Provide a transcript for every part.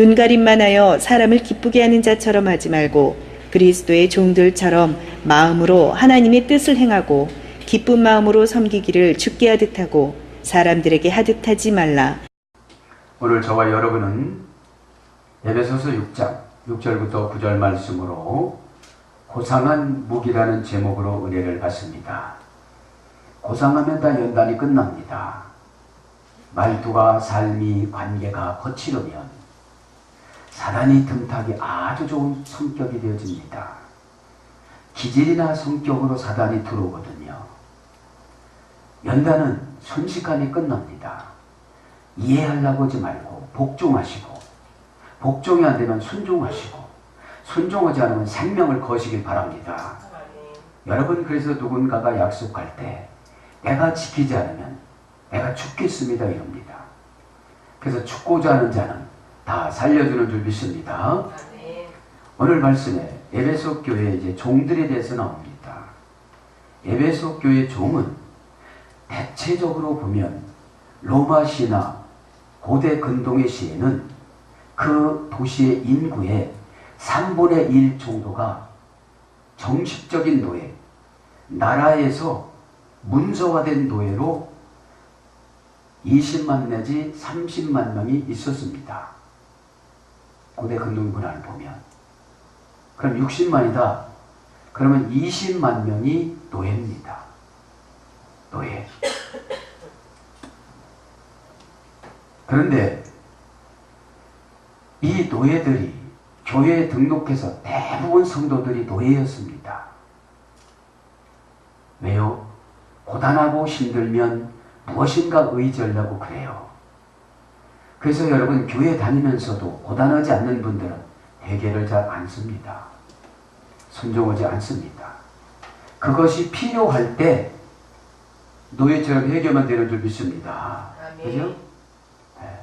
눈가림만 하여 사람을 기쁘게 하는 자처럼 하지 말고 그리스도의 종들처럼 마음으로 하나님의 뜻을 행하고 기쁜 마음으로 섬기기를 주께 하듯 하고 사람들에게 하듯 하지 말라. 오늘 저와 여러분은 에베소서 6장 6절부터 9절 말씀으로 고상한 무기라는 제목으로 은혜를 받습니다. 고상하면 다 연단이 끝납니다. 말투가, 삶이, 관계가 거칠으면 사단이 틈타기 아주 좋은 성격이 되어집니다. 기질이나 성격으로 사단이 들어오거든요. 연단은 순식간에 끝납니다. 이해하려고 하지 말고 복종하시고, 복종이 안 되면 순종하시고, 순종하지 않으면 생명을 거시길 바랍니다. 여러분, 그래서 누군가가 약속할 때 내가 지키지 않으면 내가 죽겠습니다 이럽니다. 그래서 죽고자 하는 자는 다 살려주는 줄 믿습니다. 오늘 말씀에 에베소 교회 이제 종들에 대해서 나옵니다. 에베소 교회 종은 대체적으로 보면 로마 시나 고대 근동의 시에는 그 도시의 인구의 3분의 1 정도가 정식적인 노예, 나라에서 문서화된 노예로 20만 내지 30만 명이 있었습니다. 고대 근동 문화를 보면. 그럼 60만이다. 그러면 20만 명이 노예입니다. 노예. 그런데 이 노예들이 교회에 등록해서 대부분 성도들이 노예였습니다. 왜요? 고단하고 힘들면 무엇인가 의지하려고 그래요. 그래서 여러분, 교회 다니면서도 고단하지 않는 분들은 회개를 잘 안 씁니다. 순종하지 않습니다. 그것이 필요할 때 노예처럼 회개만 되는 줄 믿습니다. 그죠? 네.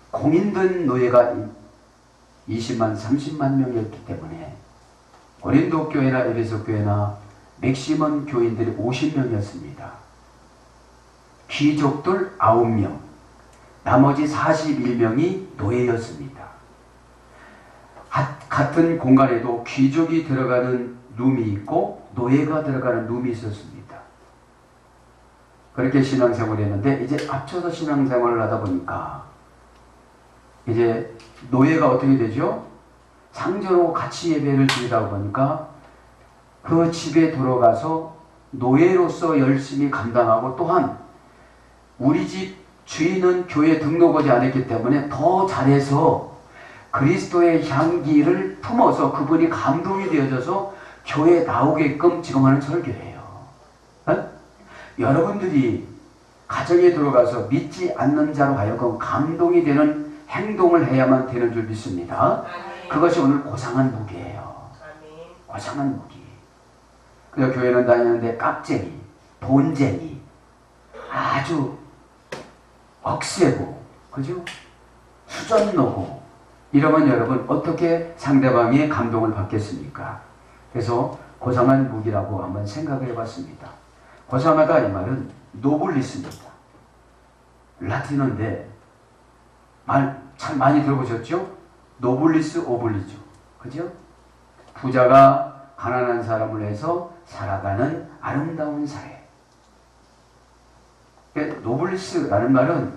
공인된 노예가 20만, 30만 명이었기 때문에 고린도 교회나 에베소 교회나 맥시멈 교인들이 50명이었습니다. 귀족들 9명, 나머지 41명이 노예였습니다. 같은 공간에도 귀족이 들어가는 룸이 있고 노예가 들어가는 룸이 있었습니다. 그렇게 신앙생활을 했는데 이제 합쳐서 신앙생활을 하다 보니까 이제 노예가 어떻게 되죠? 상전하고 같이 예배를 드리다 보니까 그 집에 들어가서 노예로서 열심히 감당하고, 또한 우리 집 주인은 교회에 등록하지 않았기 때문에 더 잘해서 그리스도의 향기를 품어서 그분이 감동이 되어져서 교회에 나오게끔 지금 하는 설교예요. 어? 여러분들이 가정에 들어가서 믿지 않는 자로 하여금 감동이 되는 행동을 해야만 되는 줄 믿습니다. 그것이 오늘 고상한 무기예요. 고상한 무기. 그래서 교회는 다니는데 깍쟁이, 돈쟁이, 아주 억세고, 그죠? 수전노고, 이러면 여러분 어떻게 상대방의 감동을 받겠습니까? 그래서 고상한 무기라고 한번 생각을 해봤습니다. 고상하다 이 말은 노블리스입니다. 라틴어인데 말 참 많이 들어보셨죠? 노블리스 오블리죠. 그죠? 부자가 가난한 사람을 해서 살아가는 아름다운 사회. 노블리스라는 말은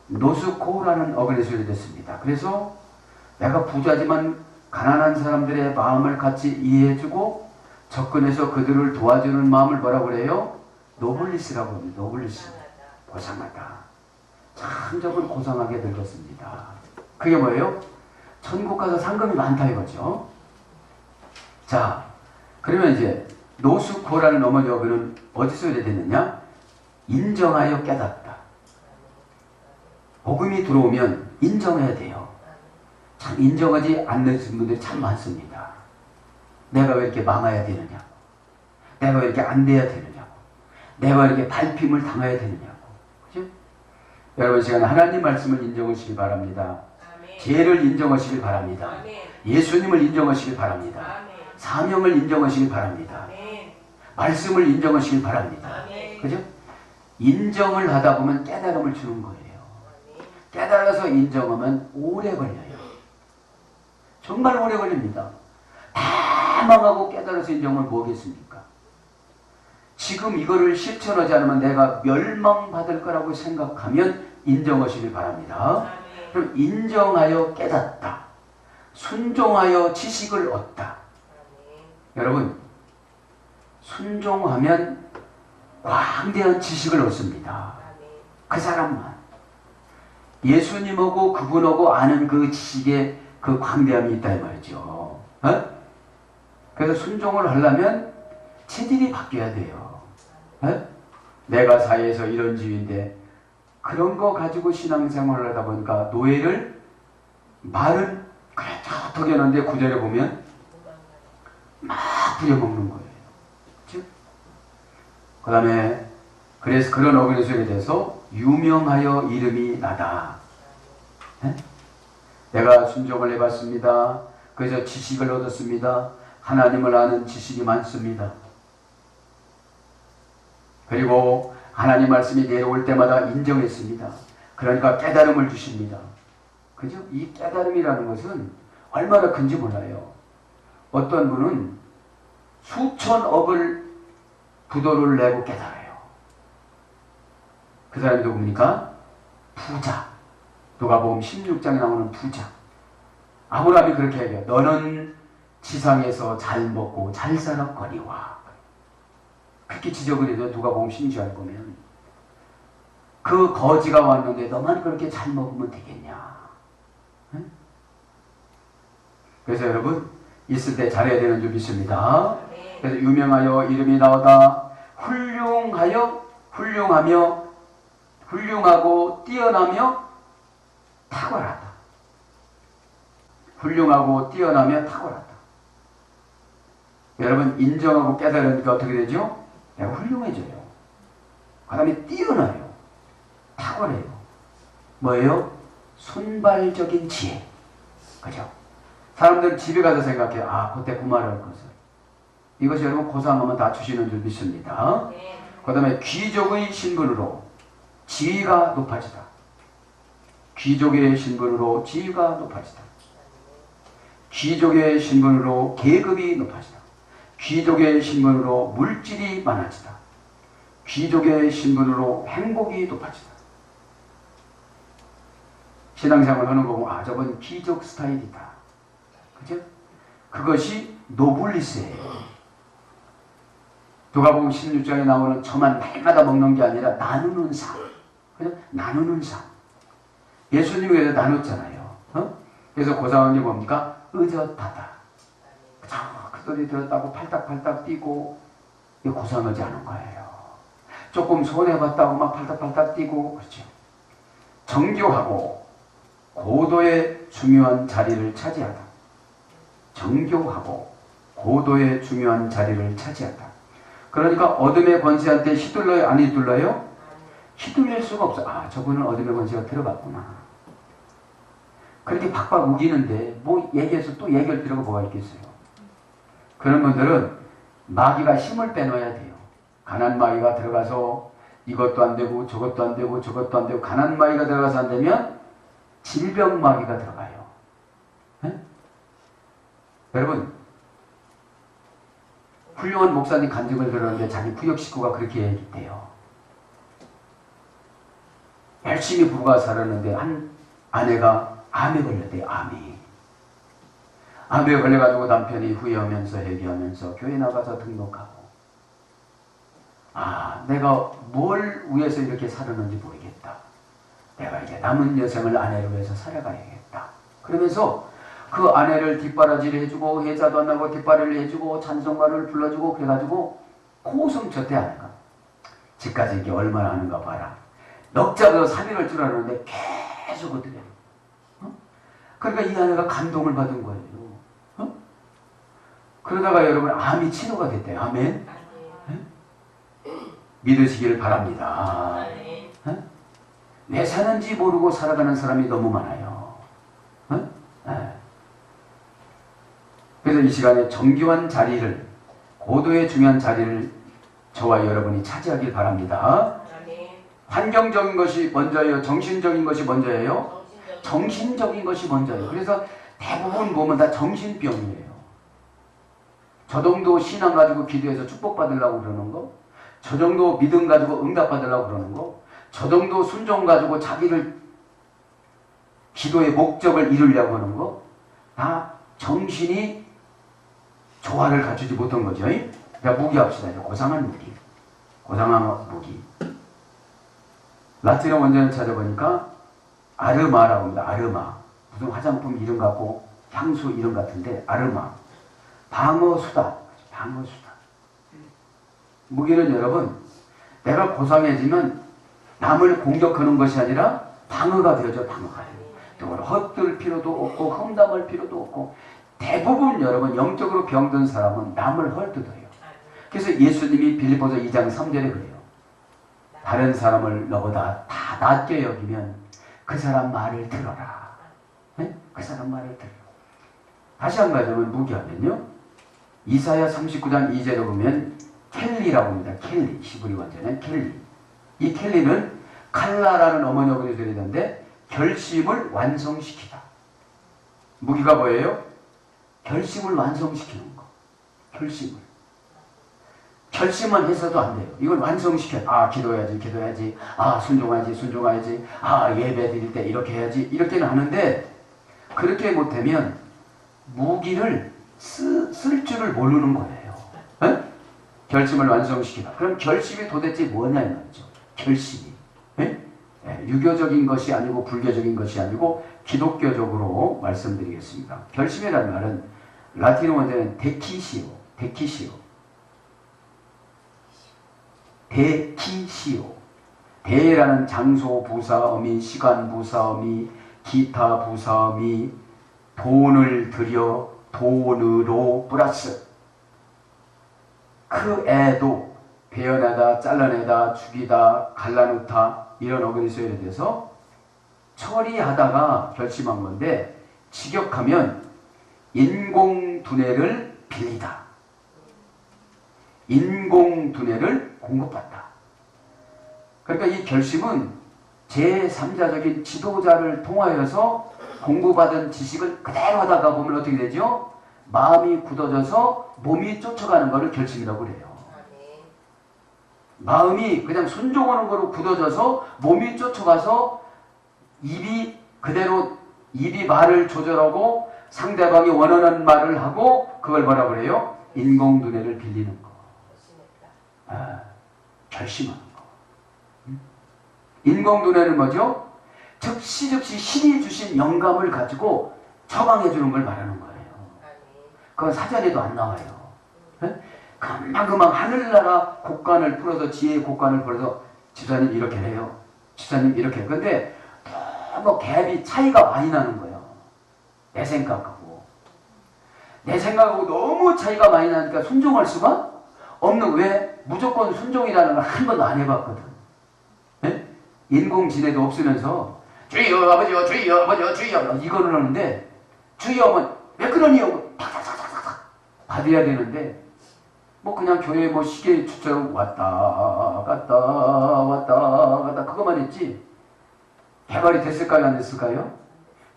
노스코라는 어근에 소개됐습니다. 그래서 내가 부자지만 가난한 사람들의 마음을 같이 이해해주고 접근해서 그들을 도와주는 마음을 뭐라고 그래요? 노블리스라고 합니다. 노블리스. 고상하다. 참 저걸 고상하게 늙었습니다. 그게 뭐예요? 천국 가서 상금이 많다 이거죠. 자, 그러면 이제 노스코라는 어머니 어근은 어디서 이래됐느냐? 인정하여 깨닫다. 복음이 들어오면 인정해야 돼요. 참 인정하지 않는 분들이 참 많습니다. 내가 왜 이렇게 망해야 되느냐고, 내가 왜 이렇게 안 돼야 되느냐고, 내가 왜 이렇게 밟힘을 당해야 되느냐고. 그죠? 여러분, 시간에 하나님 말씀을 인정하시기 바랍니다. 아멘. 죄를 인정하시길 바랍니다. 아멘. 예수님을 인정하시길 바랍니다. 아멘. 사명을 인정하시길 바랍니다. 아멘. 말씀을 인정하시길 바랍니다. 아멘. 그죠? 인정을 하다 보면 깨달음을 주는 거예요. 깨달아서 인정하면 오래 걸려요. 정말 오래 걸립니다. 다 망하고 깨달아서 인정을 뭐겠습니까? 지금 이거를 실천하지 않으면 내가 멸망받을 거라고 생각하면 인정하시길 바랍니다. 그럼 인정하여 깨닫다. 순종하여 지식을 얻다. 여러분, 순종하면 광대한 지식을 얻습니다. 그 사람만. 예수님하고 그분하고 아는 그 지식에 그 광대함이 있다 이 말이죠. 어? 그래서 순종을 하려면 체질이 바뀌어야 돼요. 어? 내가 사회에서 이런 지위인데 그런 거 가지고 신앙생활을 하다 보니까 노예를 말은 그래 톡톡 하는데 구절에 보면 막 부려먹는 거예요. 그 다음에 그래서 그런 어근의 속에 대해서 유명하여 이름이 나다. 에? 내가 순종을 해봤습니다. 그래서 지식을 얻었습니다. 하나님을 아는 지식이 많습니다. 그리고 하나님 말씀이 내려올 때마다 인정했습니다. 그러니까 깨달음을 주십니다. 그죠? 이 깨달음이라는 것은 얼마나 큰지 몰라요. 어떤 분은 수천억을 부도를 내고 깨달아요. 그 사람이 누굽니까? 부자. 누가복음 16장에 나오는 부자. 아브라함이 그렇게 얘기해요. 너는 지상에서 잘 먹고 잘 살았거니와. 그렇게 지적을 해도 누가복음 16장에 보면 그 거지가 왔는데 너만 그렇게 잘 먹으면 되겠냐. 응? 그래서 여러분 있을 때 잘해야 되는 줄 믿습니다. 그래서 유명하여 이름이 나오다. 훌륭하고 뛰어나며 탁월하다. 훌륭하고 뛰어나며 탁월하다. 여러분 인정하고 깨달으니까 어떻게 되죠? 내가 훌륭해져요. 그 다음에 뛰어나요. 탁월해요. 뭐예요? 손발적인 지혜. 그죠? 사람들은 집에 가서 생각해요. 아, 그때 그 말을 할 것을. 이것이 여러분 고상하면 다 주시는 줄 믿습니다. 그 다음에 귀족의 신분으로 지위가 높아지다. 귀족의 신분으로 지위가 높아지다. 귀족의 신분으로 계급이 높아지다. 귀족의 신분으로 물질이 많아지다. 귀족의 신분으로 행복이 높아지다. 신앙생활 하는 거 보면 아, 저건 귀족 스타일이다. 그죠? 그것이 노블리스예요. 누가복음 16장에 나오는 저만 날마다 먹는 게 아니라 나누는 삶. 그죠? 나누는 삶. 예수님이 그래서 나눴잖아요. 어? 그래서 고상한 게 뭡니까? 의젓하다. 그 소리 들었다고 팔딱팔딱 뛰고 이거 고상하지 않은 거예요. 조금 손해봤다고 막 팔딱팔딱 뛰고 그렇죠. 정교하고 고도의 중요한 자리를 차지하다. 정교하고 고도의 중요한 자리를 차지한다. 그러니까 어둠의 권세한테 휘둘러요? 안 휘둘러요? 휘둘릴 수가 없어. 아, 저분은 어둠의 권세가 들어갔구나. 그렇게 박박 우기는데 뭐 얘기해서 또 얘기할 필요가 뭐가 있겠어요. 그런 분들은 마귀가 힘을 빼놔야 돼요. 가난 마귀가 들어가서 이것도 안 되고 저것도 안 되고 저것도 안 되고 가난 마귀가 들어가서 안 되면 질병 마귀가 들어가요. 네? 여러분 훌륭한 목사님 간증을 들었는데 자기 부역 식구가 그렇게 얘기했대요. 열심히 부부가 살았는데 한 아내가 암에 걸렸대요. 암에 걸려가지고 남편이 후회하면서 회개하면서 교회 나가서 등록하고 아, 내가 뭘 위해서 이렇게 살았는지 모르겠다. 내가 이제 남은 여생을 아내를 위해서 살아가야겠다. 그러면서 그 아내를 뒷바라지를 해주고 해자도 안 하고 뒷바라지를 해주고 찬송가를 불러주고 그래가지고 고성 쳤대 아내가. 집까지 이게 얼마나 하는가 봐라. 넉 잡아서 3일 할 줄 알았는데 계속 어떻게 어? 그러니까 이 아내가 감동을 받은 거예요. 어? 그러다가 여러분 암이 치료가 됐대요. 아멘. 믿으시길 바랍니다. 어? 왜 사는지 모르고 살아가는 사람이 너무 많아요. 어? 그래서 이 시간에 정교한 자리를, 고도의 중요한 자리를 저와 여러분이 차지하길 바랍니다. 환경적인 것이 먼저예요? 정신적인 것이 먼저예요? 정신적인 것이 먼저예요. 그래서 대부분 보면 다 정신병이에요. 저 정도 신앙 가지고 기도해서 축복받으려고 그러는 거, 저 정도 믿음 가지고 응답받으려고 그러는 거, 저 정도 순종 가지고 자기를 기도의 목적을 이루려고 하는 거, 다 정신이 조화를 갖추지 못한 거죠. 자, 무기합시다. 고상한 무기. 고상한 무기. 라틴어 원전을 찾아보니까 아르마라고 합니다. 아르마. 무슨 화장품 이름 같고 향수 이름 같은데 아르마. 방어수다. 방어수다. 무기는 여러분, 내가 고상해지면 남을 공격하는 것이 아니라 방어가 되어져. 방어가 돼요. 누구를 헛들 필요도 없고 험담할 필요도 없고, 대부분 여러분 영적으로 병든 사람은 남을 헐뜯어요. 그래서 예수님이 빌립보서 2장 3절에 그래요. 다른 사람을 너보다 다 낫게 여기면 그 사람 말을 들어라. 네? 그 사람 말을 들어라. 다시 한 가지만 무기하면요, 이사야 39장 2절에 보면 켈리라고 합니다. 켈리. 히브리 원전은 켈리. 이 켈리는 칼라라는 어머니 어머니 들리는데 결심을 완성시키다. 무기가 뭐예요? 결심을 완성시키는 거. 결심을. 결심만 해서도 안 돼요. 이걸 완성시켜야, 아, 기도해야지, 기도해야지. 아, 순종해야지, 순종해야지. 아, 예배 드릴 때 이렇게 해야지. 이렇게는 하는데, 그렇게 못하면 무기를 쓸 줄을 모르는 거예요. 에? 결심을 완성시키다. 그럼 결심이 도대체 뭐냐, 이 말이죠. 결심이. 에? 유교적인 것이 아니고 불교적인 것이 아니고 기독교적으로 말씀드리겠습니다. 결심이라는 말은 라틴어 원어는 데키시오, 데키시오, 데키시오. 대라는 장소 부사어미, 시간 부사어미, 기타 부사어미, 돈을 들여, 돈으로 플러스 그 애도 베어내다, 잘라내다, 죽이다, 갈라놓다 이런 어근이 써야 돼서 처리하다가 결심한 건데, 직역하면 인공두뇌를 빌리다, 인공두뇌를 공급받다. 그러니까 이 결심은 제3자적인 지도자를 통하여서 공부받은 지식을 그대로 하다가 보면 어떻게 되죠? 마음이 굳어져서 몸이 쫓아가는 것을 결심이라고 그래요. 마음이 그냥 순종하는 거로 굳어져서 몸이 쫓아가서 입이 그대로, 입이 말을 조절하고 상대방이 원하는 말을 하고, 그걸 뭐라 그래요? 인공두뇌를 빌리는 거. 아, 결심하는 거. 인공두뇌는 뭐죠? 즉시 신이 주신 영감을 가지고 처방해 주는 걸 말하는 거예요. 그건 사전에도 안 나와요. 네? 금방금방 하늘나라 곡간을 풀어서, 지혜의 곡간을 풀어서 집사님 이렇게 해요, 집사님 이렇게 해요. 근데 너무 갭이 차이가 많이 나는 거예요. 내 생각하고 너무 차이가 많이 나니까 순종할 수가 없는. 왜? 무조건 순종이라는 걸 한 번도 안 해봤거든. 네? 인공지능도 없으면서 주여 아버지요, 주여 아버지요, 주여 이거를 하는데, 주여 하면 왜 그러니요? 탁탁탁탁탁 받아야 되는데, 뭐 그냥 교회 뭐 시계 추처럼 왔다 갔다 왔다 갔다 그것만 했지 개발이 됐을까요, 안 됐을까요?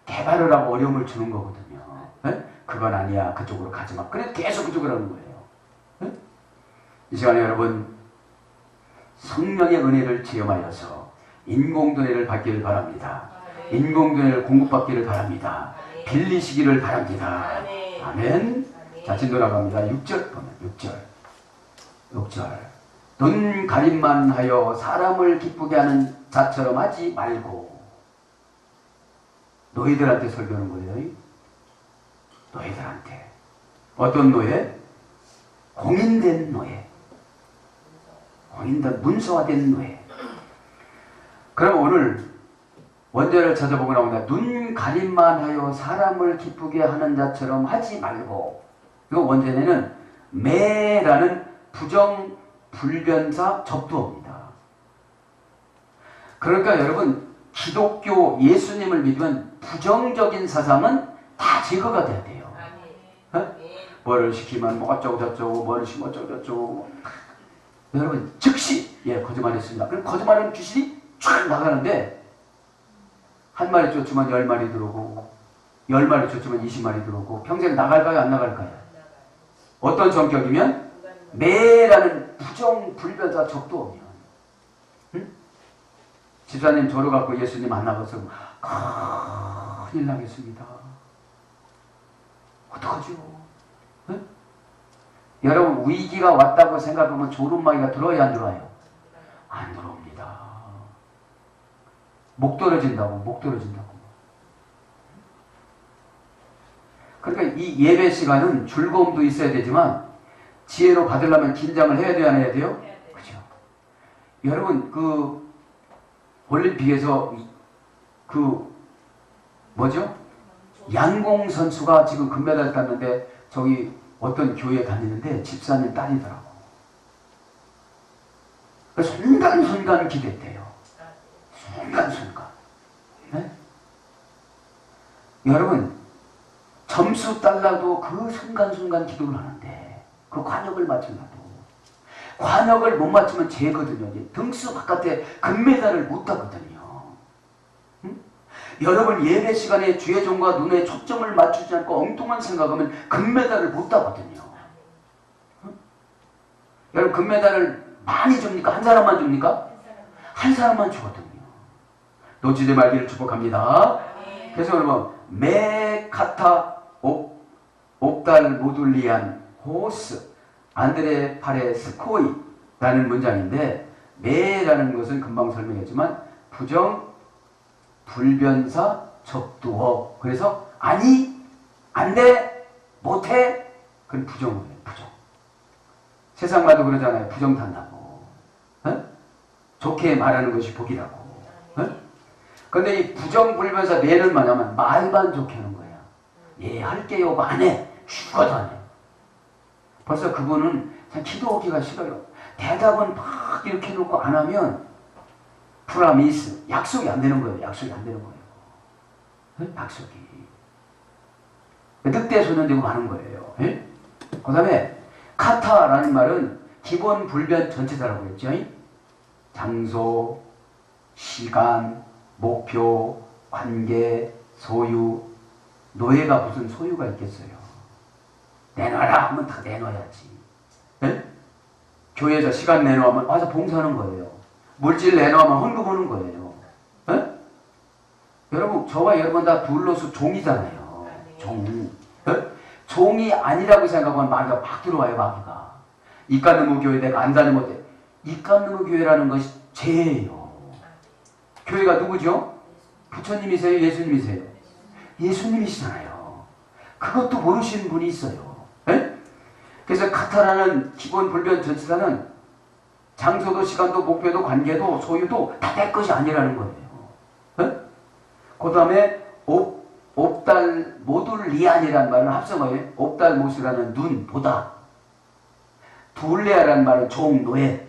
개발을 하고 어려움을 주는 거거든요. 네? 그건 아니야, 그쪽으로 가지 마. 그래도 계속 그쪽으로 하는 거예요. 네? 이 시간에 여러분, 성령의 은혜를 체험하여서 인공두뇌를 받기를 바랍니다. 인공두뇌를 공급받기를 바랍니다. 빌리시기를 바랍니다. 아멘. 자, 진도 나갑니다. 6절 보면 6절. 눈 가림만 하여 사람을 기쁘게 하는 자처럼 하지 말고. 너희들한테 설교하는 거예요. 너희들한테. 어떤 노예? 공인된 노예. 공인된 문서화된 노예. 그럼 오늘 원제를 찾아보고 나옵니다. 눈 가림만 하여 사람을 기쁘게 하는 자처럼 하지 말고. 이거 원제는 매라는 부정 불변사 접두어입니다. 그러니까 여러분, 기독교 예수님을 믿으면 부정적인 사상은 다 제거가 돼야 돼요. 어? 뭐를 시키면 뭐 어쩌고 저쩌고, 뭐를 시키면 어쩌고 저쩌고. 여러분, 즉시 거짓말했습니다. 그럼 거짓말하는 귀신이 쫙 나가는데, 한 마리 쫓으면 10마리 들어오고, 10마리 줬지만 20마리 들어오고 평생 나갈까요? 안 나갈까요? 어떤 성격이면? 매라는 부정불변자 적도 오면. 응? 집사님 저러 갖고 예수님 만나봐서 큰일 나겠습니다. 어떡하죠? 응? 여러분 위기가 왔다고 생각하면 조름마이가 들어야 안 들어와요? 안 들어옵니다. 목 떨어진다고, 목 떨어진다고. 그러니까 이 예배 시간은 즐거움도 있어야 되지만 지혜로 받으려면 긴장을 해야 돼요, 안 해야 돼요? 그죠? 여러분 그 올림픽에서 그 뭐죠? 양공 선수가 지금 금메달 땄는데 저기 어떤 교회 다니는데 집사님 딸이더라고. 순간순간 기대돼요. 순간순간. 네? 여러분 점수 달라도 그 순간순간 기도를 하는데 그 관역을 맞추려도 관역을 못 맞추면 죄거든요. 등수 바깥에 금메달을 못 따거든요. 응? 여러분 예배 시간에 주의 종과 눈에 초점을 맞추지 않고 엉뚱한 생각하면 금메달을 못 따거든요. 응? 여러분 금메달을 많이 줍니까? 한 사람만 줍니까? 한 사람만 주거든요. 놓치지 말기를 축복합니다. 그래서 여러분 메카타 옵달 모둘리안 호스 안드레 파레 스코이라는 문장인데 메라는 것은 금방 설명했지만 부정 불변사 접두어. 그래서 아니 안돼 못해 그건 부정이에요. 부정. 세상 말도 그러잖아요. 부정 탄다고. 어? 좋게 말하는 것이 복이라고. 그런데 이 부정불변사 내는 뭐냐면 말만 좋게 하는 거야. 예 할게요 안 해. 죽어도 안 해. 벌써 그분은 그냥 기도하기가 싫어요. 대답은 막 이렇게 해놓고 안 하면 프라미스 약속이 안 되는 거예요. 약속이 안 되는 거예요. 약속이 늑대 소년되고 마는 거예요. 그 다음에 카타라는 말은 기본 불변 전체다라고 했죠. 장소, 시간, 목표, 관계, 소유. 노예가 무슨 소유가 있겠어요. 내놔라 하면 다 내놔야지. 네? 교회에서 시간 내놓으면 와서 봉사하는 거예요. 물질 내놓으면 헌금하는 거예요. 네? 여러분 저와 여러분 다 둘러서 종이잖아요. 종. 네? 종이 아니라고 생각하면 마귀가 막 들어와요. 마귀가. 이간느무 교회 내가 안 다니면 돼. 이간느무 교회라는 것이 죄예요. 교회가 누구죠? 부처님이세요? 예수님이세요? 예수님이시잖아요. 그것도 모르시는 분이 있어요. 네? 그래서 카타라는 기본 불변 전치사는 장소도 시간도 목표도 관계도 소유도 다 내 것이 아니라는 거예요. 네? 그 다음에 옵달 모둘리안이라는 말은 합성어예요. 옵달모스라는 눈, 보다. 둘레아라는 말은 종, 노예.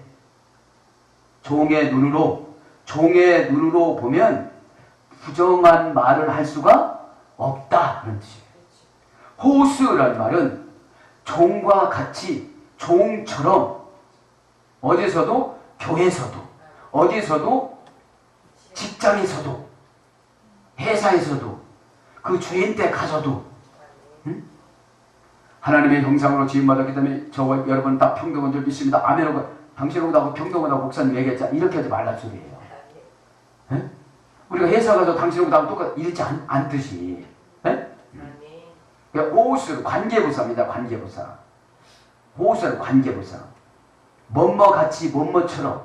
종의 눈으로 보면 부정한 말을 할 수가 없다 그런 뜻이에요. 호스라는 말은 종과 같이 종처럼 어디서도 교회에서도 어디서도 직장에서도 회사에서도 그 주인 때 가서도 응? 하나님의 형상으로 지음받았기 때문에 저와 여러분 다 평등한 줄 믿습니다. 아멘하고 당신하고 평등하다고 목사님 얘기했잖아. 이렇게 하지 말란 소리예요. 에? 우리가 회사 가서 당신하고 나하고 똑같이 이렇지 않듯이. 그러니까 오스는 관계부사입니다. 관계부사. 오스는 관계부사. 뭐뭐같이 뭐뭐처럼.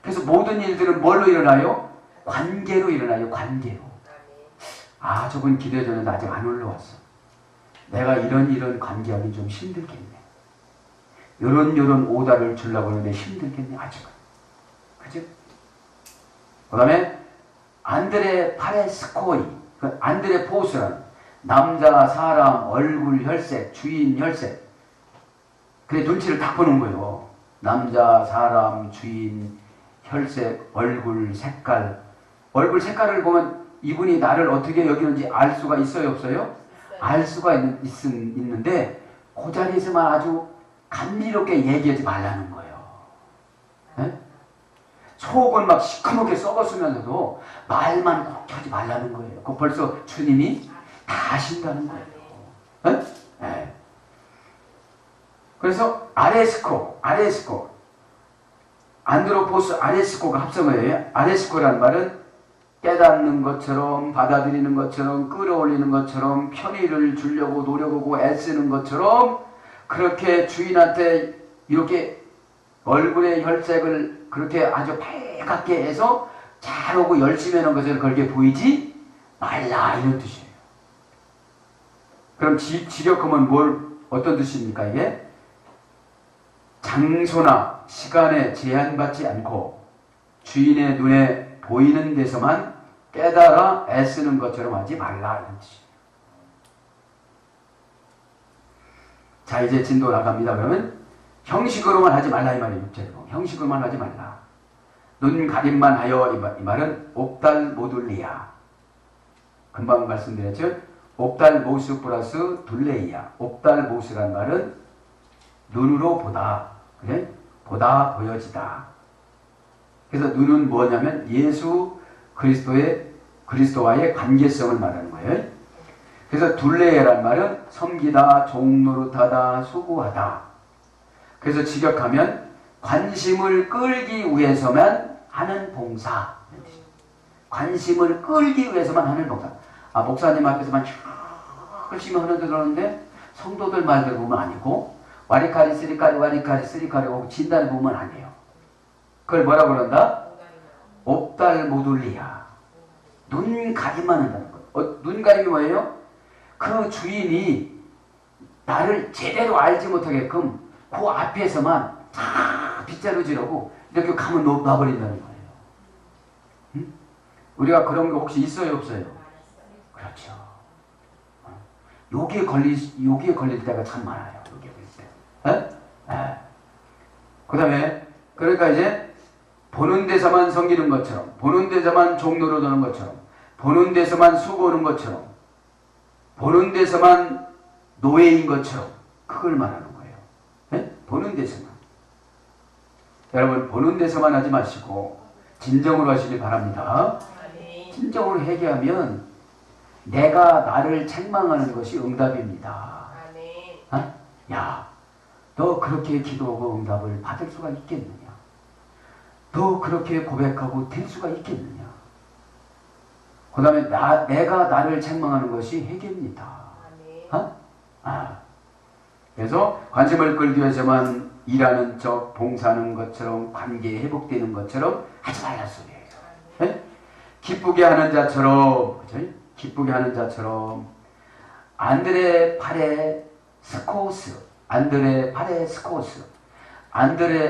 그래서 모든 일들은 뭘로 일어나요? 관계로 일어나요. 관계로. 아 저분 기도해줬는데 아직 안 올라왔어. 내가 이런 관계하기 좀 힘들겠네. 요런 오다를 주려고 하는데 힘들겠네. 아직은. 그죠? 그 다음에 안드레 파레스코이. 그 안드레 포스라는 남자, 사람, 얼굴, 혈색, 주인, 혈색. 그래 눈치를 딱 보는 거예요. 남자, 사람, 주인, 혈색, 얼굴, 색깔. 얼굴 색깔을 보면 이분이 나를 어떻게 여기는지 알 수가 있어요? 없어요? 알 수가 있는데 그 자리에서만 아주 감미롭게 얘기하지 말라는 거예요. 네? 속은 막 시커멓게 썩었으면서도 말만 그렇게 하지 말라는 거예요. 그 벌써 주님이 다 하신다는 거예요. 네? 네. 그래서 아레스코, 안드로포스 아레스코가 합성어예요. 아레스코라는 말은 깨닫는 것처럼, 받아들이는 것처럼, 끌어올리는 것처럼, 편의를 주려고 노력하고 애쓰는 것처럼, 그렇게 주인한테 이렇게 얼굴에 혈색을 그렇게 아주 빨갛게 해서 잘하고 열심히 하는 것을 그렇게 보이지 말라, 이런 뜻이에요. 그럼 지력하면 어떤 뜻입니까, 이게? 장소나 시간에 제한받지 않고 주인의 눈에 보이는 데서만 깨달아 애쓰는 것처럼 하지 말라, 이런 뜻이에요. 자, 이제 진도 나갑니다. 그러면 형식으로만 하지 말라, 이 말이에요. 6절이고. 형식으로만 하지 말라. 눈 가림만 하여, 이 말은 옵달모둘리야. 금방 말씀드렸죠. 옵달모스 플러스 둘레이야. 옵달모스란 말은 눈으로 보다, 그래? 보다 보여지다. 그래서 눈은 뭐냐면 예수 그리스도와의 관계성을 말하는 거예요. 그래서 둘레란 말은 섬기다, 종노릇하다, 수고하다. 그래서 직역하면 관심을 끌기 위해서만 하는 봉사. 관심을 끌기 위해서만 하는 봉사. 아, 목사님 앞에서만 열심히 하는 줄 알았는데 성도들 말대로 보면 아니고 와리카리 쓰리카리 하고 진단을 보면 아니에요. 그걸 뭐라고 그런다? 옵달모둘리야. 눈 가림만 한다는 거예요. 눈 가림이 뭐예요? 그 주인이 나를 제대로 알지 못하게끔 그 앞에서만 다 빗자루 지르고 이렇게 가면 놔버린다는 거예요. 응? 우리가 그런 거 혹시 있어요, 없어요? 그렇죠. 여기에 걸릴 때가 참 많아요. 여기에 걸릴 때. 그 다음에, 그러니까 이제, 보는 데서만 섬기는 것처럼, 보는 데서만 종로로 도는 것처럼, 보는 데서만 수고하는 것처럼, 보는 데서만 노예인 것처럼, 그걸 말하는 거예요. 네? 보는 데서만. 여러분, 보는 데서만 하지 마시고, 진정으로 하시길 바랍니다. 진정으로 회개하면, 내가 나를 책망하는 것이 응답입니다. 어? 야, 너 그렇게 기도하고 응답을 받을 수가 있겠느냐? 너 그렇게 고백하고 될 수가 있겠느냐? 그 다음에 내가 나를 책망하는 것이 회개입니다. 어? 그래서 관심을 끌기 위해서만 일하는 척, 봉사하는 것처럼, 관계에 회복되는 것처럼 하지 말란 소리예요. 네? 기쁘게 하는 자처럼, 그죠? 기쁘게 하는 자처럼 안드레 파레 스코스,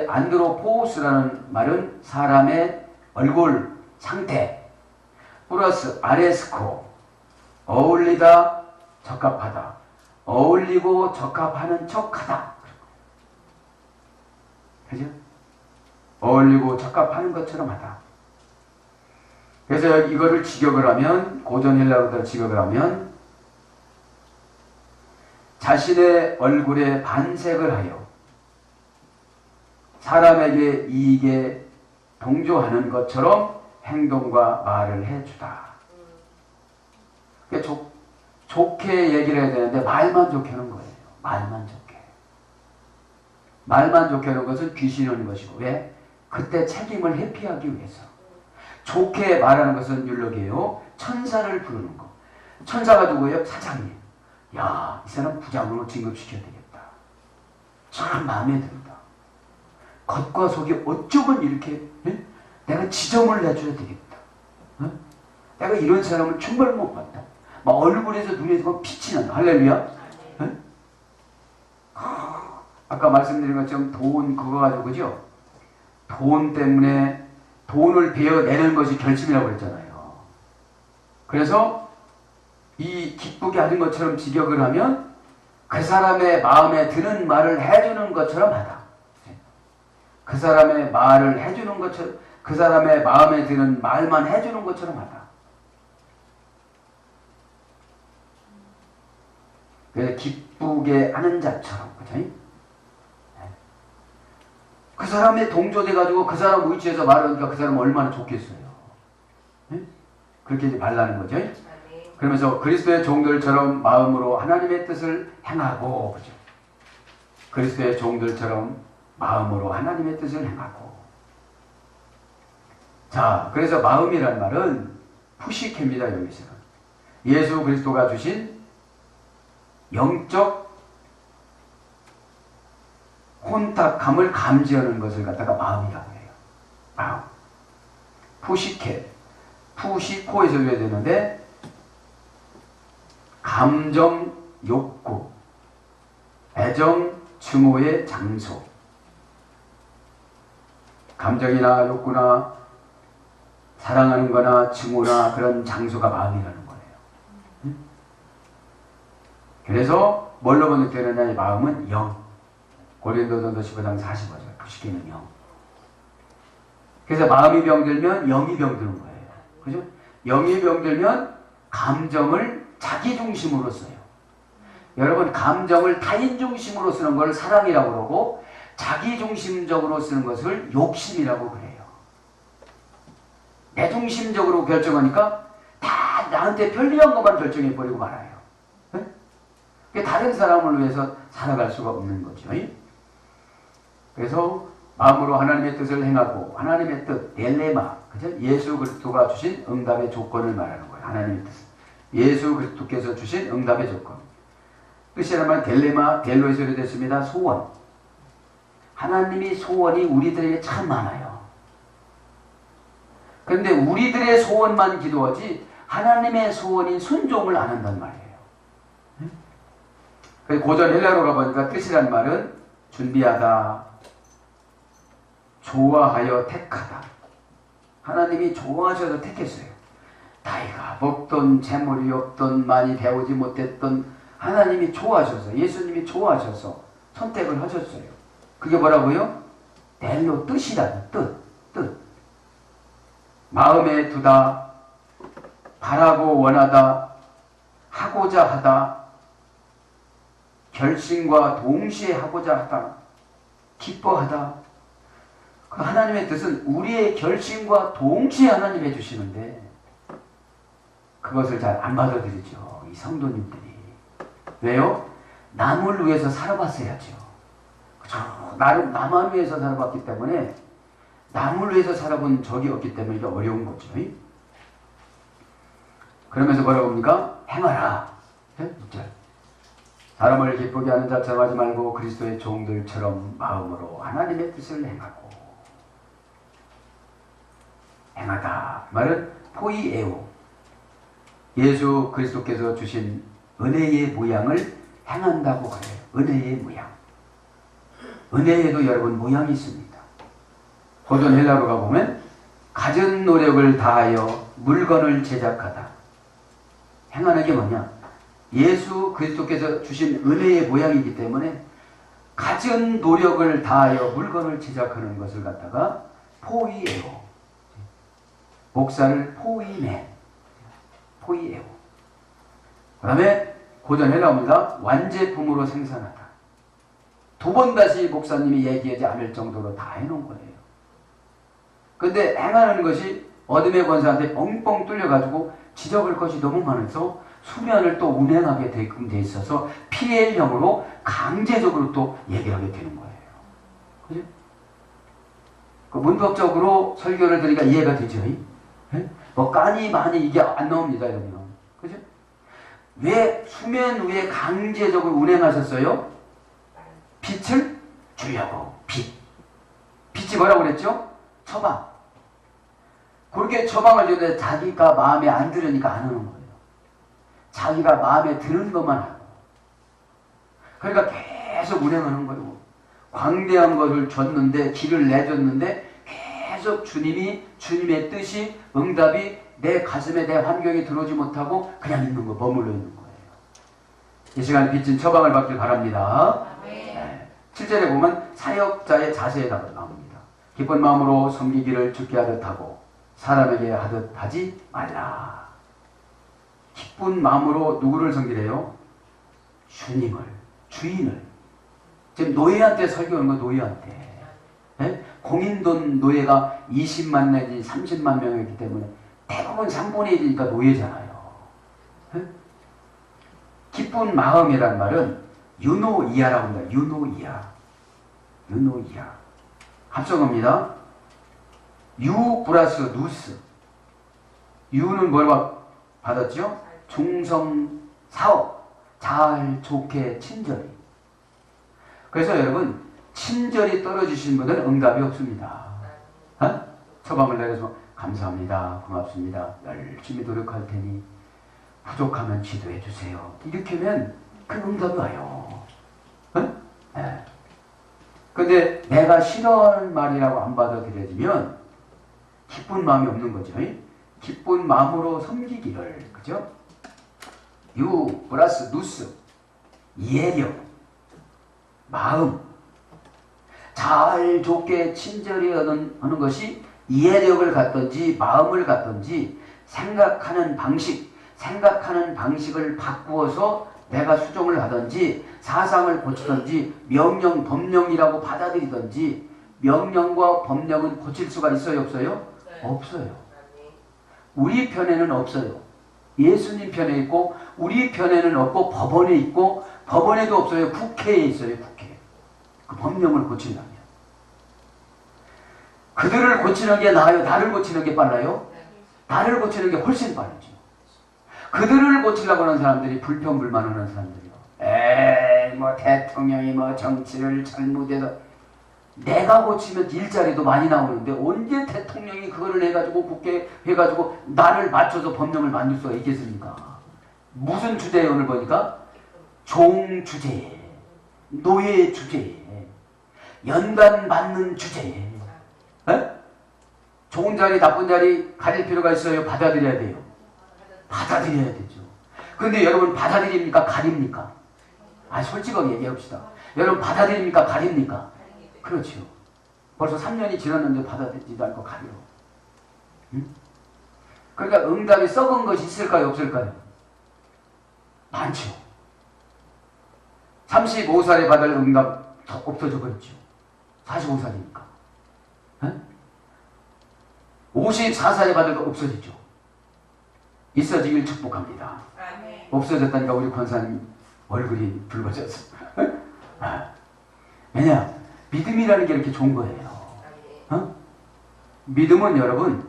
안드로포스라는 말은 사람의 얼굴 상태 플러스 아레스코, 어울리다, 적합하다, 어울리고 적합하는 척하다. 그죠? 어울리고 적합하는 것처럼 하다. 그래서 이거를 직역을 하면, 고전 헬라어로 직역을 하면, 자신의 얼굴에 반색을 하여 사람에게 이익에 동조하는 것처럼 행동과 말을 해주다. 그러니까 좋게 얘기를 해야 되는데 말만 좋게 하는 거예요. 말만 좋게. 말만 좋게 하는 것은 귀신 하는 것이고, 왜? 그때 책임을 회피하기 위해서. 좋게 말하는 것은 율록이에요. 천사를 부르는 거. 천사가 누구예요? 사장님. 야, 이 사람 부장으로 진급시켜야 되겠다. 참 마음에 든다. 겉과 속이 어쩌면 이렇게, 네? 내가 지점을 내줘야 되겠다. 네? 내가 이런 사람을 정말 못 봤다. 막 얼굴에서 눈에서 막 빛이 난다. 할렐루야. 네? 아까 말씀드린 것처럼 돈 그거 가지고, 그죠? 돈 때문에 돈을 베어내는 것이 결심이라고 그랬잖아요. 그래서 이 기쁘게 하는 것처럼 직역을 하면 그 사람의 마음에 드는 말을 해주는 것처럼 하다. 그 사람의 말을 해주는 것처럼, 그 사람의 마음에 드는 말만 해주는 것처럼 하다. 그래서 기쁘게 하는 자처럼, 그죠? 그 사람에 동조돼가지고 그 사람 위치에서 말하니까 그 사람은 얼마나 좋겠어요. 네? 그렇게 이제 말라는 거죠. 그러면서 그리스도의 종들처럼 마음으로 하나님의 뜻을 행하고, 그죠? 그리스도의 종들처럼 마음으로 하나님의 뜻을 행하고. 자, 그래서 마음이란 말은 푸시케입니다. 여기서는 예수 그리스도가 주신 영적 혼탁함을 감지하는 것을 갖다가 마음이라고 해요. 마음. 푸시케. 푸시코에서 외워야 되는데, 감정, 욕구, 애정, 증오의 장소. 감정이나 욕구나 사랑하는 거나 증오나 그런 장소가 마음이라는 거예요. 응? 그래서 뭘로 번역되느냐, 이 마음은 영. 고린도전서 15장 45절. 푸시케는 영. 그래서 마음이 병들면 영이 병드는 거예요. 그죠? 영이 병들면 감정을 자기 중심으로 써요. 여러분, 감정을 타인 중심으로 쓰는 걸 사랑이라고 그러고, 자기 중심적으로 쓰는 것을 욕심이라고 그래요. 내 중심적으로 결정하니까 다 나한테 편리한 것만 결정해버리고 말아요. 네? 다른 사람을 위해서 살아갈 수가 없는 거죠. 그래서 마음으로 하나님의 뜻을 행하고, 하나님의 뜻, 딜레마, 그죠? 예수 그리스도가 주신 응답의 조건을 말하는 거예요. 하나님의 뜻. 예수 그리스도께서 주신 응답의 조건. 뜻이란 말 딜레마, 델로에서 유래됐습니다. 소원. 하나님이 소원이 우리들에게 참 많아요. 그런데 우리들의 소원만 기도하지 하나님의 소원인 순종을 안 한단 말이에요. 고전 헬라어로 가보니까 뜻이란 말은 준비하다, 좋아하여 택하다. 하나님이 좋아하셔서 택했어요. 나이가 먹던 재물이 없던 많이 배우지 못했던 하나님이 좋아하셔서, 예수님이 좋아하셔서 선택을 하셨어요. 그게 뭐라고요? 델로, 뜻이라는 뜻. 마음에 두다, 바라고 원하다, 하고자 하다, 결심과 동시에 하고자 하다, 기뻐하다. 그 하나님의 뜻은 우리의 결심과 동시에 하나님 해주시는데, 그것을 잘 안 받아들이죠, 이 성도님들이. 왜요? 남을 위해서 살아봤어야죠. 그죠? 나를 나만 위해서 살아봤기 때문에, 남을 위해서 살아본 적이 없기 때문에 이게 어려운 거죠. 그러면서 뭐라고 합니까? 행하라. 6절. 사람을 기쁘게 하는 자처럼 하지 말고 그리스도의 종들처럼 마음으로 하나님의 뜻을 행하고. 행하다 말은 포이에오. 예수 그리스도께서 주신 은혜의 모양을 행한다고 그래요. 은혜의 모양. 은혜에도 여러분 모양이 있습니다. 고전 헬라어로 가보면 갖은 노력을 다하여 물건을 제작하다. 행하는 게 뭐냐? 예수 그리스도께서 주신 은혜의 모양이기 때문에 갖은 노력을 다하여 물건을 제작하는 것을 갖다가 포이에오. 목사를 포이네. 포이에오. 그 다음에 고전 헬라어입니다. 완제품으로 생산하다. 두 번 다시 목사님이 얘기하지 않을 정도로 다 해놓은 거예요. 근데 행하는 것이 어둠의 권세한테 뻥뻥 뚫려가지고 지적할 것이 너무 많아서 수면을 또 운행하게 돼 있어서 PL형으로 강제적으로 또 얘기하게 되는 거예요. 그죠? 그 문법적으로 설교를 드리니까 이해가 되죠? 네? 뭐 까니 많이 이게 안 나옵니다, 여러분. 그죠? 왜 수면 위에 강제적으로 운행하셨어요? 빛을 주려고. 빛이 뭐라고 그랬죠? 처방. 그렇게 처방을 주는데 자기가 마음에 안 들으니까 안 하는 거예요. 자기가 마음에 드는 것만 하고. 그러니까 계속 운행하는 거예요. 광대한 것을 줬는데, 길을 내줬는데 계속 주님의 뜻이, 응답이 내 가슴에, 내 환경에 들어오지 못하고 그냥 있는 거, 머물러 있는 거예요. 이 시간 빚진 처방을 받길 바랍니다. 네. 7절에 보면 사역자의 자세에 나옵니다. 기쁜 마음으로 섬기기를 주께 하듯 하고 사람에게 하듯 하지 말라. 기쁜 마음으로 누구를 섬기래요? 주님을, 주인을. 지금 노예한테 설교하는 거, 노예한테. 예? 공인돈 노예가 20만 내지 30만 명이기 때문에 대부분 3분의 1이니까 노예잖아요. 예? 기쁜 마음이란 말은 유노이아라고 합니다. 유노이아. 유노이아. 합성어입니다. 유 플러스 누스. 유는 뭐라고 받았죠? 중성 사업. 잘, 좋게, 친절히. 그래서 여러분, 친절히 떨어지신 분은 응답이 없습니다. 어? 처방을 내려서 감사합니다. 고맙습니다. 열심히 노력할 테니 부족하면 지도해 주세요. 이렇게 하면 그 응답이 와요. 어? 네. 근데 내가 싫어하는 말이라고 안 받아들여지면 기쁜 마음이 없는 거죠. 기쁜 마음으로 섬기기를, 그죠? 유 플러스 누스, 이해력, 마음, 잘 좋게 친절히 하는 것이 이해력을 갖든지 마음을 갖든지 생각하는 방식을 바꾸어서 내가 수정을 하든지 사상을 고치든지 명령, 법령이라고 받아들이든지 명령과 법령은 고칠 수가 있어요, 없어요? 네. 없어요. 우리 편에는 없어요. 예수님 편에 있고 우리 편에는 없고 법원에 있고 법원에도 없어요. 국회에 있어요. 국회. 그 법령을 고친다면. 그들을 고치는 게 나아요? 나를 고치는 게 빨라요? 나를 고치는 게 훨씬 빠르죠. 그들을 고치려고 하는 사람들이 불평불만하는 사람들이요. 에이 뭐 대통령이 뭐 정치를 잘못해서 내가 고치면 일자리도 많이 나오는데 언제 대통령이 그거를 해가지고 국회 해가지고 나를 맞춰서 법령을 만들 수가 있겠습니까? 무슨 주제에 오늘 보니까 종 주제, 노예 주제, 연관 받는 주제. 에? 좋은 자리 나쁜 자리 가릴 필요가 있어요? 받아들여야 돼요? 받아들여야 되죠. 근데 여러분 받아들입니까? 가립니까? 솔직하게 얘기합시다. 여러분 받아들입니까? 가립니까? 그렇죠. 벌써 3년이 지났는데 받아들이지도 않고 가려. 응? 그러니까 응답이 썩은 것이 있을까요? 없을까요? 많죠. 35살에 받을 응답 없어져 버렸죠. 45살이니까. 54살에 받을 거 없어지죠. 있어지길 축복합니다. 아멘. 없어졌다니까 우리 권사님 얼굴이 붉어졌어. 왜냐? 믿음이라는 게 이렇게 좋은 거예요. 어? 믿음은 여러분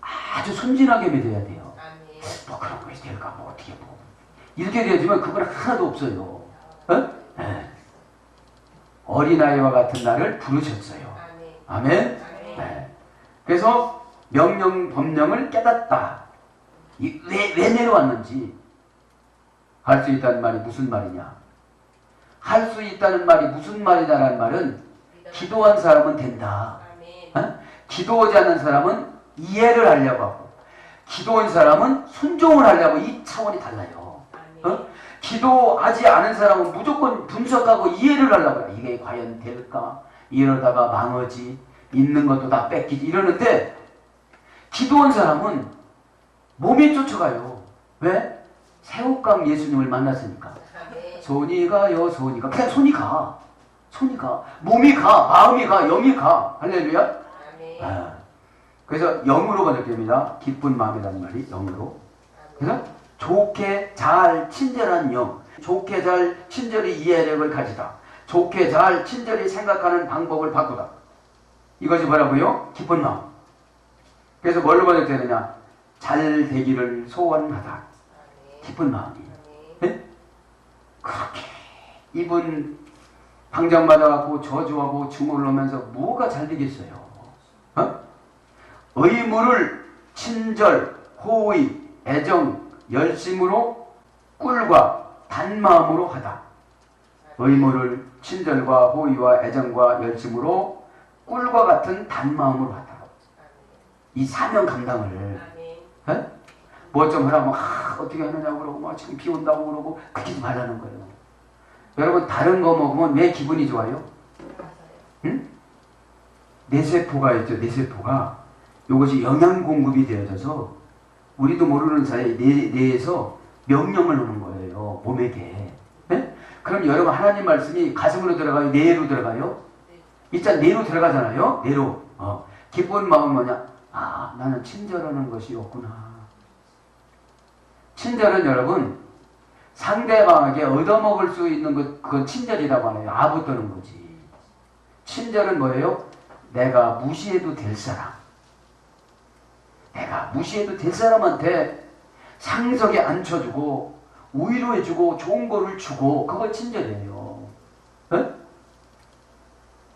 아주 순진하게 믿어야 돼요. 뭐 그런 것이 될까? 뭐 어떻게 뭐 이렇게 되어지면 그건 하나도 없어요. 어? 네. 어린아이와 같은 나를 부르셨어요. 아멘. 네. 그래서 명령 법령을 깨닫다. 왜 내려왔는지 할 수 있다는 말이 무슨 말이냐? 할 수 있다는 말이 무슨 말이다라는 말은 기도한 사람은 된다. 어? 기도하지 않는 사람은 이해를 하려고 하고 기도한 사람은 순종을 하려고 이 차원이 달라요. 어? 기도하지 않은 사람은 무조건 분석하고 이해를 하려고 해요. 이게 과연 될까? 이러다가 망하지. 있는 것도 다 뺏기지. 이러는데 기도한 사람은 몸이 쫓아가요. 왜? 새우깡 예수님을 만났으니까. 손이 가요, 손이 가. 그냥 손이 가. 손이 가. 몸이 가. 마음이 가. 영이 가. 할렐루야. 그래서 영으로 번역됩니다. 기쁜 마음이라는 말이 영으로. 그래서 좋게 잘 친절한 영. 좋게 잘 친절히 이해력을 가지다. 좋게 잘 친절히 생각하는 방법을 바꾸다. 이것이 뭐라고요? 기쁜 마음. 그래서 뭘로 번역되느냐? 잘 되기를 소원하다. 기쁜 마음이. 네? 그렇게 이분 방장받아갖고 저주하고 증오를 하면서 뭐가 잘 되겠어요? 어? 의무를 친절, 호의, 애정, 열심으로 꿀과 단마음으로 하다. 의무를 친절과 호의와 애정과 열심으로 꿀과 같은 단마음으로 하다. 이 사명 감당을 뭐 좀 하라고 어떻게 하느냐고 그러고 막 지금 비 온다고 그러고 그렇게 말하는 거예요. 여러분 다른 거 먹으면 왜 기분이 좋아요? 응? 뇌세포가 있죠. 뇌세포가 이것이 영양 공급이 되어져서 우리도 모르는 사이에 뇌에서 명령을 하는 거예요. 몸에게. 네? 그럼 여러분 하나님 말씀이 가슴으로 들어가요? 뇌로 들어가요? 일단 내로 들어가잖아요. 내로. 기쁜 마음은 뭐냐? 아, 나는 친절하는 것이 없구나. 친절은 여러분 상대방에게 얻어먹을 수 있는 것, 그건 친절이라고 하네요. 아부떠는 거지. 친절은 뭐예요? 내가 무시해도 될 사람. 내가 무시해도 될 사람한테 상석에 앉혀주고 위로해주고 좋은 거를 주고, 그걸 친절이에요. 에?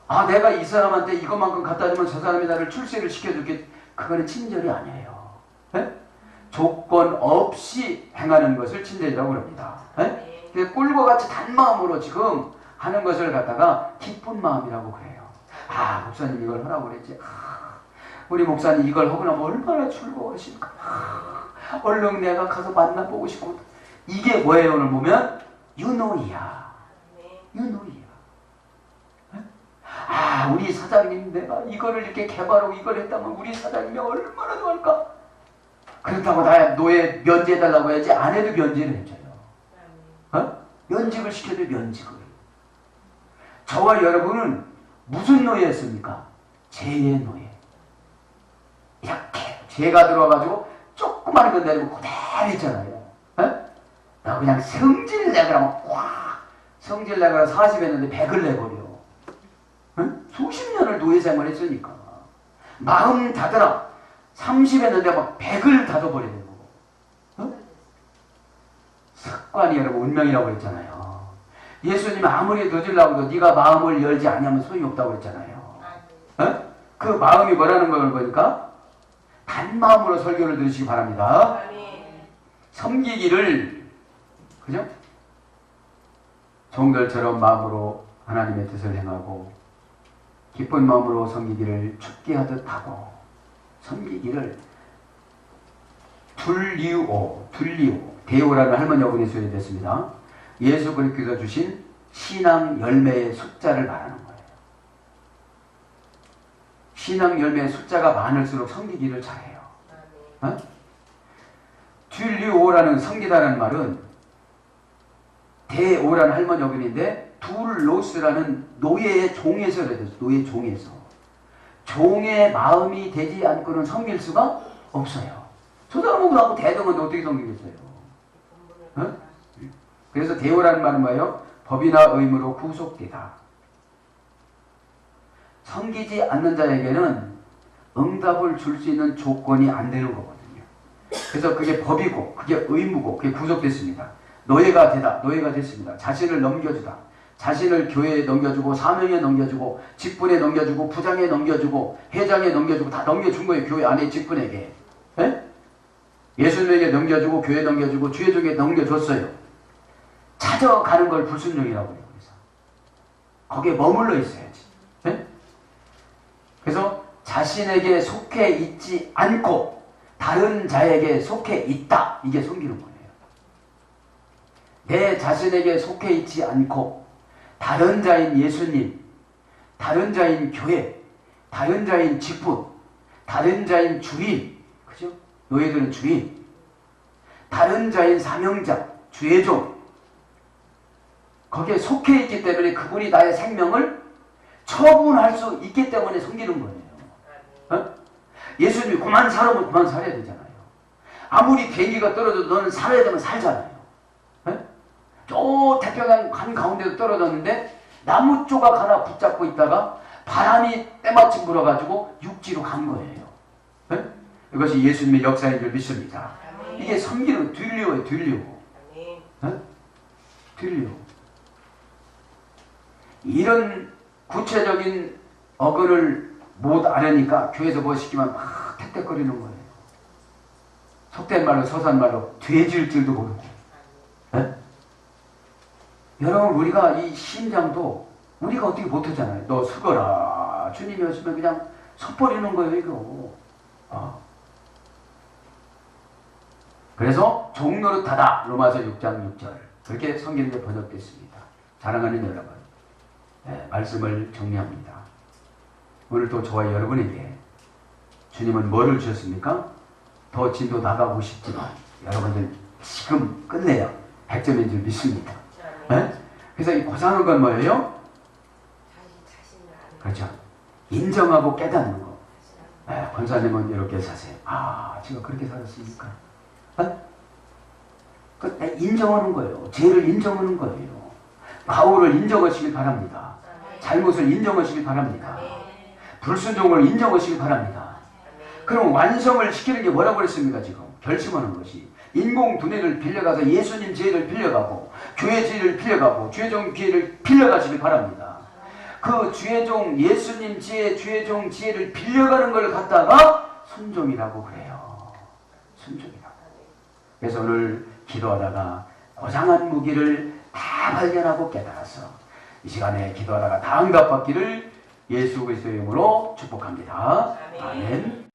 아, 내가 이 사람한테 이것만큼 갖다 주면 저 사람이 나를 출세를 시켜줄게. 그거는 친절이 아니에요. 에? 조건 없이 행하는 것을 친절이라고 합니다. 꿀과 같이 단 마음으로 지금 하는 것을 갖다가 기쁜 마음이라고 그래요. 아, 목사님 이걸 하라고 그랬지. 우리 목사님 이걸 하고 나면 얼마나 즐거워하실까. 얼른 내가 가서 만나보고 싶고. 이게 뭐예요? 오늘 보면 유노이야. 유노이야. 아, 우리 사장님 내가 이거를 이렇게 개발하고 이걸 했다면 우리 사장님이 얼마나 좋아할까. 그렇다고 나 노예 면제해달라고 해야지. 안 해도 면제를 해줘요. 면직을 시켜도 면직을. 저와 여러분은 무슨 노예였습니까? 죄의 노예. 이렇게 죄가 들어와가지고 조그마한 건 내리고 그대로 있잖아요. 나 그냥 성질 내거라면 꽉 성질 내거라 40 했는데 100을 내버려. 수십 년을 노예 생활했으니까 마음 닫아라 30 했는데 막 100을 닫아버리는 거고. 습관이 여러분 운명이라고 그랬잖아요. 예수님이 아무리 늦으려고 해도 네가 마음을 열지 않으면 소용이 없다고 그랬잖아요. 그 마음이 뭐라는 걸 보니까 단마음으로 설교를 들으시기 바랍니다. 섬기기를, 그죠? 종들처럼 마음으로 하나님의 뜻을 행하고 기쁜 마음으로 섬기기를 춥게 하듯 하고, 섬기기를 둘리오, 데오라는 할머니 어머니 소리 됐습니다. 예수 그리스도가 주신 신앙 열매의 숫자를 말하는 거예요. 신앙 열매의 숫자가 많을수록 섬기기를 잘해요. 둘리오라는 섬기다라는 말은 데오라는 할머니 어머니인데 둘로스라는 노예의 종에서 그래요. 노예 종에서. 종의 마음이 되지 않고는 섬길 수가 없어요. 저 사람하고 나하고 대등한데 어떻게 섬기겠어요? 그래서 대오라는 말은 뭐예요? 법이나 의무로 구속되다. 섬기지 않는 자에게는 응답을 줄 수 있는 조건이 안 되는 거거든요. 그래서 그게 법이고 그게 의무고 그게 구속됐습니다. 노예가 되다. 노예가 됐습니다. 자신을 넘겨주다. 자신을 교회에 넘겨주고 사명에 넘겨주고 직분에 넘겨주고 부장에 넘겨주고 회장에 넘겨주고 다 넘겨준 거예요. 교회 안에 직분에게. 예수님에게 넘겨주고 교회에 넘겨주고 주의종에 넘겨줬어요. 찾아가는 걸 불순종이라고 해요. 그래서 거기에 머물러 있어야지. 그래서 자신에게 속해 있지 않고 다른 자에게 속해 있다. 이게 섬기는 거예요. 내 자신에게 속해 있지 않고 다른 자인 예수님, 다른 자인 교회, 다른 자인 직분, 다른 자인 주인, 그죠? 노예들은 주인, 다른 자인 사명자, 주의종, 거기에 속해 있기 때문에 그분이 나의 생명을 처분할 수 있기 때문에 섬기는 거예요. 예수님이 그만 살으면 그만 살아야 되잖아요. 아무리 비행기가 떨어져도 너는 살아야 되면 살잖아요. 저 태평양 한가운데도 떨어졌는데 나무 조각 하나 붙잡고 있다가 바람이 때마침 불어가지고 육지로 간 거예요. 이것이 예수님의 역사인 줄 믿습니다. 이게 섬기는 딜리오예요. 딜리오. 딜리오. 이런 구체적인 어근을 못 알으니까 교회에서 뭐 시키면 막 택택거리는 거예요. 속된 말로 서산말로 돼질 줄도 모르고. 여러분 우리가 이 심장도 우리가 어떻게 못하잖아요. 너 서거라. 주님이 오시면 그냥 섰버리는 거예요. 이거. 그래서 종노릇하다. 로마서 6장 6절. 그렇게 성경에 번역됐습니다. 사랑하는 여러분. 말씀을 정리합니다. 오늘도 저와 여러분에게 주님은 뭐를 주셨습니까? 더 진도 나가고 싶지만 여러분들 지금 끝내야 100점인 줄 믿습니다. 그래서 이 고상한 건 뭐예요? 그렇죠? 인정하고 깨닫는 거. 권사님은 이렇게 사세요. 아, 제가 그렇게 살았습니까? 인정하는 거예요. 죄를 인정하는 거예요. 가오를 인정하시길 바랍니다. 잘못을 인정하시길 바랍니다. 불순종을 인정하시길 바랍니다. 그럼 완성을 시키는 게 뭐라고 그랬습니까? 지금 결심하는 것이 인공 두뇌를 빌려가서 예수님 지혜를 빌려가고 교회 지혜를 빌려가고 주의종 지혜를 빌려가시길 바랍니다. 그 주의종 예수님 지혜 주의종 지혜를 빌려가는 걸 갖다가 순종이라고 그래요. 순종이라고. 그래서 오늘 기도하다가 고장한 무기를 다 발견하고 깨달아서 이 시간에 기도하다가 다 응답받기를 예수 그리스도의 이름으로 축복합니다. 아멘.